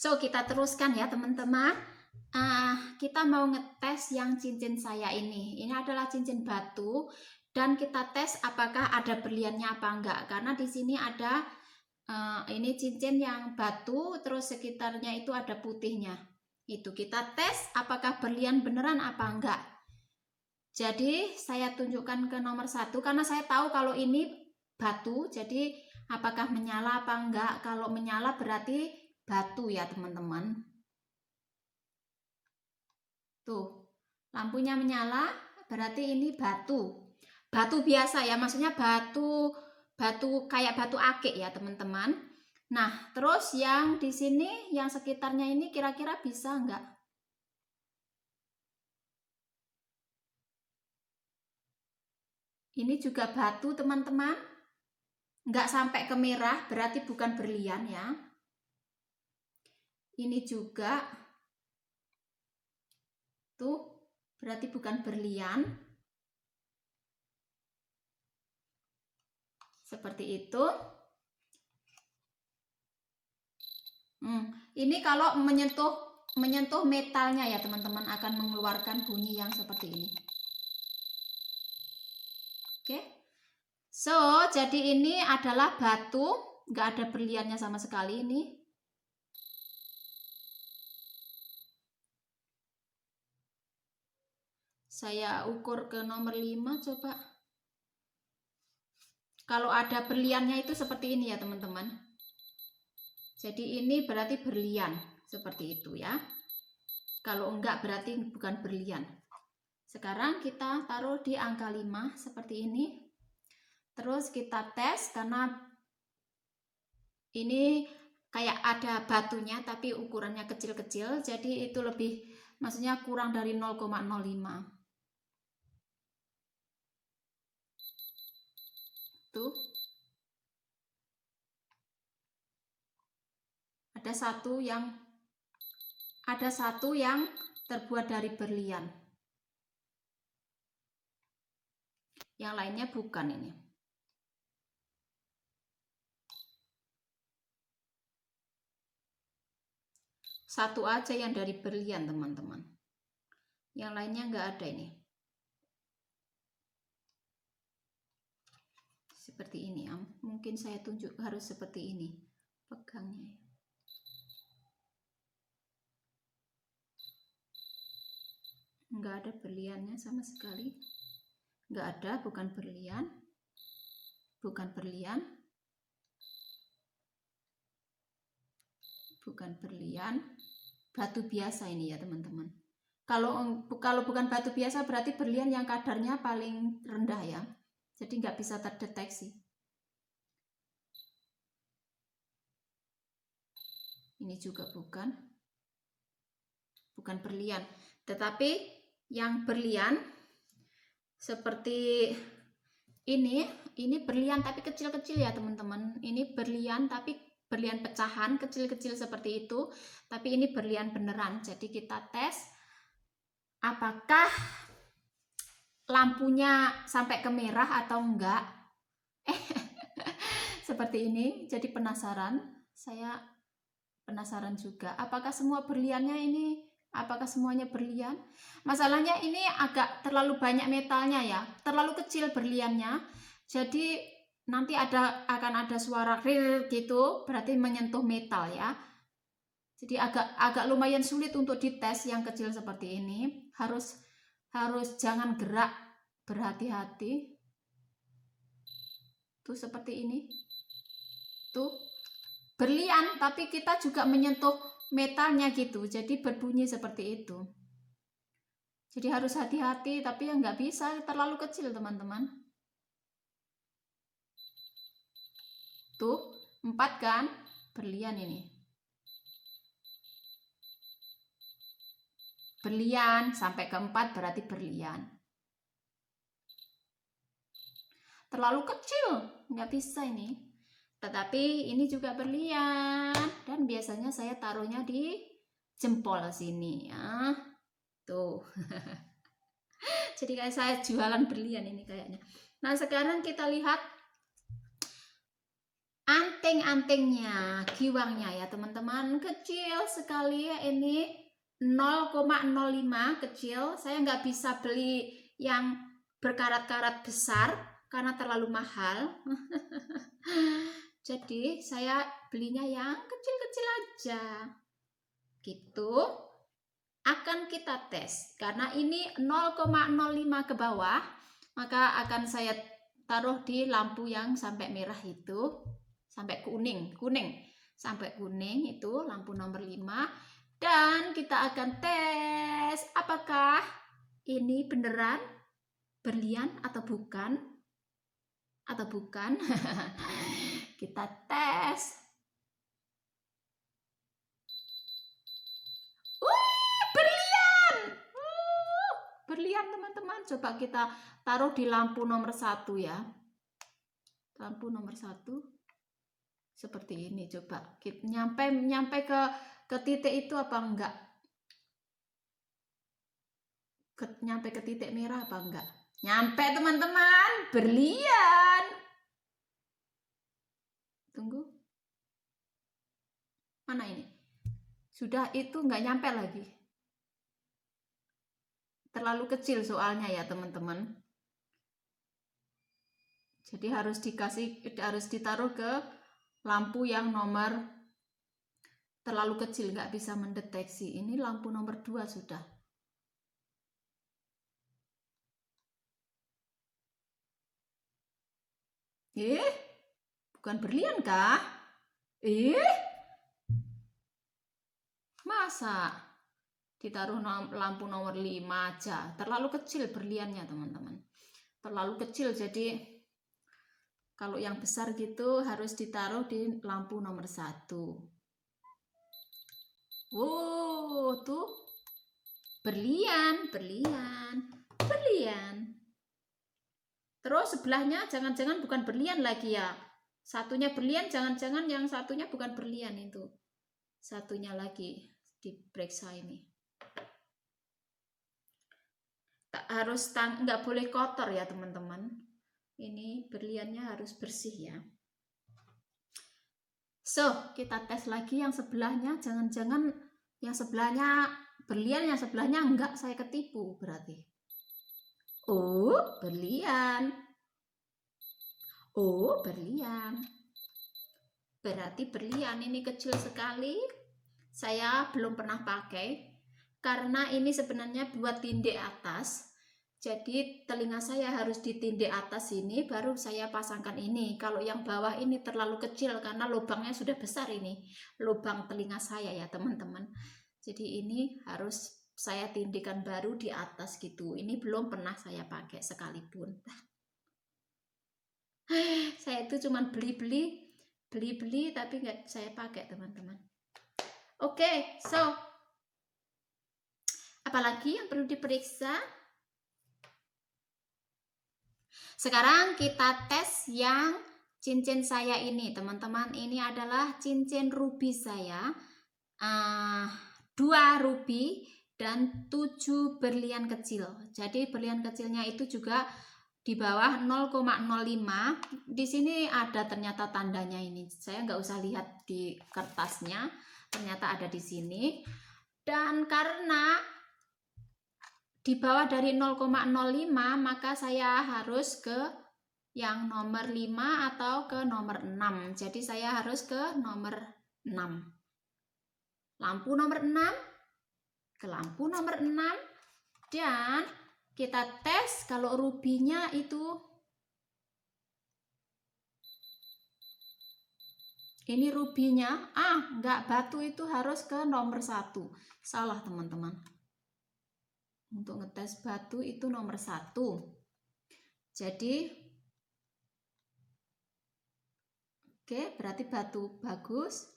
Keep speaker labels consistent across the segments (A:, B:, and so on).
A: So, kita teruskan ya teman-teman. Kita mau ngetes yang cincin saya ini. Ini adalah cincin batu dan kita tes apakah ada berliannya apa enggak. Karena di sini ada ini cincin yang batu, terus sekitarnya itu ada putihnya. Itu kita tes apakah berlian beneran apa enggak. Jadi saya tunjukkan ke nomor 1 karena saya tahu kalau ini batu. Jadi apakah menyala apa enggak. Kalau menyala berarti batu ya teman-teman. Tuh, lampunya menyala berarti ini batu. Batu biasa ya, maksudnya batu kayak batu akik ya teman-teman. Nah, terus yang di sini yang sekitarnya ini kira-kira bisa enggak? Ini juga batu teman-teman. Enggak sampai ke merah, berarti bukan berlian ya. Ini juga tuh berarti bukan berlian. Seperti itu. Ini kalau menyentuh metalnya ya teman-teman akan mengeluarkan bunyi yang seperti ini. Oke. So, jadi ini adalah batu, nggak ada berliannya sama sekali ini. Saya ukur ke nomor 5 coba. Kalau ada berliannya itu seperti ini ya teman-teman. Jadi ini berarti berlian, seperti itu ya. Kalau enggak berarti bukan berlian. Sekarang kita taruh di angka 5 seperti ini. Terus kita tes karena ini kayak ada batunya tapi ukurannya kecil-kecil. Jadi itu lebih, maksudnya kurang dari 0,05. Tuh. Ada satu yang terbuat dari berlian. Yang lainnya bukan ini. Satu aja yang dari berlian teman-teman. Yang lainnya nggak ada ini. Seperti ini ya. Mungkin saya tunjuk harus seperti ini. Pegangnya ya. Nggak ada berliannya sama sekali. Nggak ada, bukan berlian. Bukan berlian. Bukan berlian. Batu biasa ini ya teman-teman. Kalau bukan batu biasa berarti berlian yang kadarnya paling rendah ya. Jadi nggak bisa terdeteksi. Ini juga bukan berlian. Tetapi yang berlian seperti ini berlian tapi kecil-kecil ya teman-teman. Ini berlian tapi berlian pecahan kecil-kecil seperti itu. Tapi ini berlian beneran. Jadi kita tes apakah lampunya sampai ke merah atau enggak. Seperti ini. Jadi penasaran. Saya penasaran juga. Apakah semua berliannya ini? Apakah semuanya berlian? Masalahnya ini agak terlalu banyak metalnya ya. Terlalu kecil berliannya. Jadi nanti akan ada suara rir gitu. Berarti menyentuh metal ya. Jadi agak lumayan sulit untuk dites yang kecil seperti ini. Harus jangan gerak, berhati-hati. Tuh seperti ini. Tuh berlian tapi kita juga menyentuh metalnya gitu. Jadi berbunyi seperti itu. Jadi harus hati-hati tapi yang nggak bisa terlalu kecil teman-teman. Tuh 4 kan berlian ini. Berlian sampai ke 4 berarti berlian. Terlalu kecil, nggak bisa ini. Tetapi ini juga berlian dan biasanya saya taruhnya di jempol sini ya. Tuh. Jadi kayak saya jualan berlian ini kayaknya. Nah, sekarang kita lihat anting-antingnya, giwangnya ya teman-teman, kecil sekali ya ini, 0,05 kecil. Saya nggak bisa beli yang berkarat-karat besar karena terlalu mahal. Jadi saya belinya yang kecil-kecil aja. Gitu. Akan kita tes. Karena ini 0,05 ke bawah, maka akan saya taruh di lampu yang sampai merah itu, sampai kuning sampai kuning itu lampu nomor 5, dan kita akan tes apakah ini beneran berlian atau bukan kita tes. Berlian teman-teman. Coba kita taruh di lampu nomor 1 ya, lampu nomor 1 seperti ini. Coba kita nyampe ke titik itu apa enggak, nyampe ke titik merah apa enggak? Nyampe teman-teman, berlian. Tunggu, mana ini? Sudah, itu enggak nyampe lagi, terlalu kecil soalnya ya teman-teman. Jadi harus ditaruh ke lampu yang nomor terlalu kecil, nggak bisa mendeteksi. Ini lampu nomor 2 sudah. Bukan berlian kah? Masa ditaruh lampu nomor 5 aja? Terlalu kecil berliannya teman-teman. Terlalu kecil, jadi kalau yang besar gitu harus ditaruh di lampu nomor 1. Wow, tuh berlian. Terus sebelahnya jangan-jangan bukan berlian lagi ya. Satunya berlian, jangan-jangan yang satunya bukan berlian itu. Satunya lagi diperiksa ini. Harus nggak boleh kotor ya teman-teman. Ini berliannya harus bersih ya. So, kita tes lagi yang sebelahnya. Jangan-jangan yang sebelahnya berlian, yang sebelahnya enggak, saya ketipu berarti. Oh, berlian. Berarti berlian. Ini kecil sekali. Saya belum pernah pakai karena ini sebenarnya buat tindih atas. Jadi telinga saya harus ditindih atas ini, baru saya pasangkan ini. Kalau yang bawah ini terlalu kecil karena lubangnya sudah besar ini, lubang telinga saya ya teman-teman. Jadi ini harus saya tindihkan baru di atas gitu. Ini belum pernah saya pakai sekalipun. Saya itu cuma beli tapi nggak saya pakai teman-teman. Oke, so apalagi yang perlu diperiksa? Sekarang kita tes yang cincin saya ini teman-teman. Ini adalah cincin ruby saya, 2 ruby dan 7 berlian kecil. Jadi berlian kecilnya itu juga di bawah 0,05. Di sini ada ternyata tandanya ini. Saya nggak usah lihat di kertasnya, ternyata ada di sini. Dan karena di bawah dari 0,05, maka saya harus ke yang nomor 5 atau ke nomor 6. Jadi saya harus ke nomor 6. Lampu nomor 6, ke lampu nomor 6, dan kita tes kalau rubinya itu, ini rubinya, enggak, batu itu harus ke nomor 1. Salah teman-teman. Untuk ngetes batu itu nomor 1. Jadi oke, berarti batu bagus.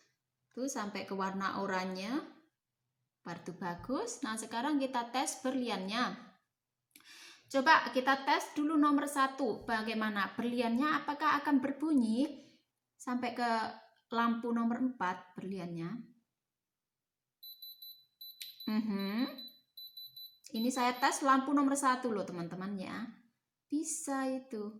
A: Tuh sampai ke warna oranye. Batu bagus. Nah, sekarang kita tes berliannya. Coba kita tes dulu nomor 1. Bagaimana berliannya, apakah akan berbunyi sampai ke lampu nomor 4 berliannya? Ini saya tes lampu nomor 1 loh teman-teman ya. Bisa itu.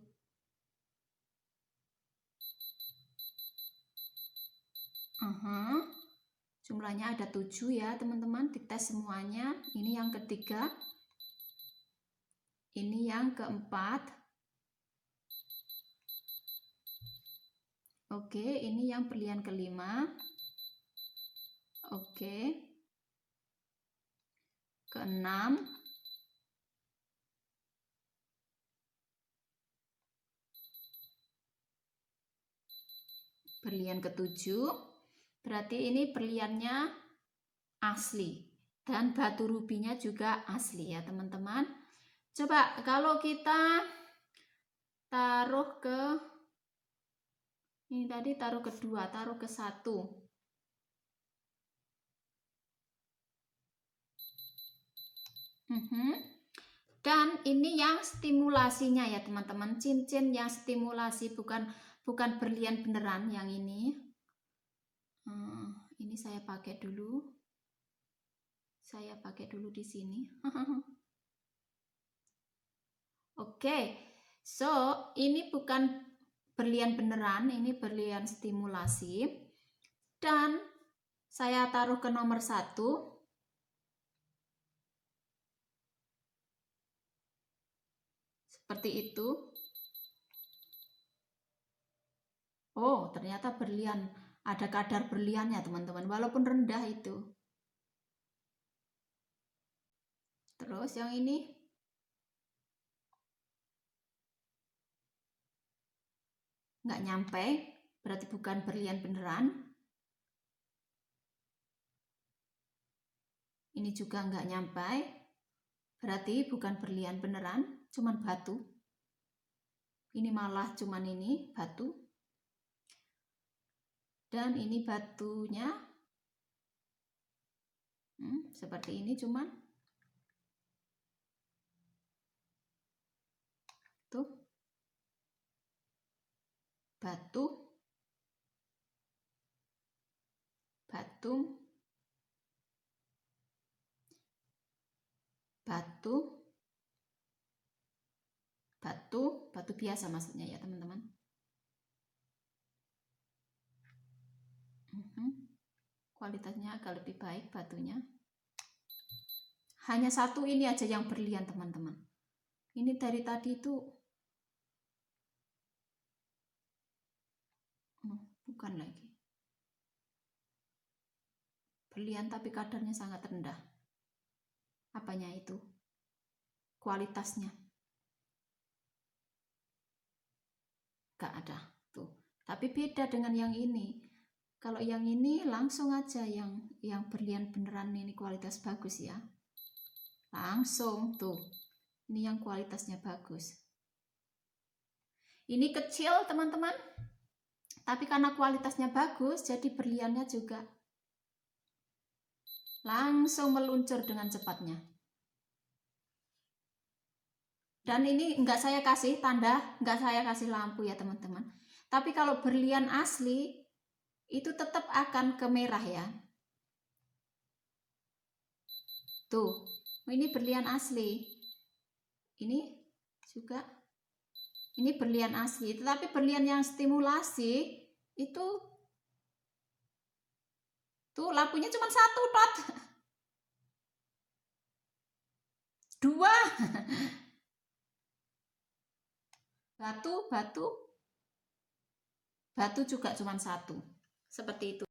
A: Jumlahnya ada 7 ya teman-teman, dites semuanya. Ini yang ketiga, ini yang keempat. Oke, ini yang berlian kelima. Oke, keenam. Berlian ketujuh. Berarti ini berliannya asli. Dan batu rubinya juga asli ya teman-teman. Coba kalau kita taruh ke, ini tadi taruh kedua, taruh ke 1. Dan ini yang stimulasinya ya teman-teman, cincin yang stimulasi, bukan berlian beneran yang ini. Ini saya pakai dulu. Saya pakai dulu di sini. Oke, so ini bukan berlian beneran, ini berlian stimulasi. Dan saya taruh ke nomor 1. Seperti itu. Oh, ternyata berlian, ada kadar berliannya teman-teman, walaupun rendah itu. Terus yang ini nggak nyampe, berarti bukan berlian beneran. Ini juga nggak nyampe, berarti bukan berlian beneran, cuman batu. Ini malah cuman ini batu. Dan ini batunya seperti ini, cuman tuh batu, batu, batu, batu, batu biasa maksudnya ya teman-teman. Kualitasnya agak lebih baik batunya. Hanya satu ini aja yang berlian teman-teman. Ini dari tadi itu bukan lagi berlian, tapi kadarnya sangat rendah. Apanya itu? Kualitasnya gak ada tuh. Tapi beda dengan yang ini. Kalau yang ini langsung aja yang berlian beneran ini kualitas bagus ya. Langsung tuh. Ini yang kualitasnya bagus. Ini kecil teman-teman. Tapi karena kualitasnya bagus, jadi berliannya juga langsung meluncur dengan cepatnya. Dan ini enggak saya kasih tanda, enggak saya kasih lampu ya teman-teman. Tapi kalau berlian asli, itu tetap akan ke merah ya. Tuh, ini berlian asli. Ini juga, ini berlian asli. Tetapi berlian yang stimulasi, itu tuh lampunya cuma 1 dot. 2. Batu juga cuma 1. Seperti itu.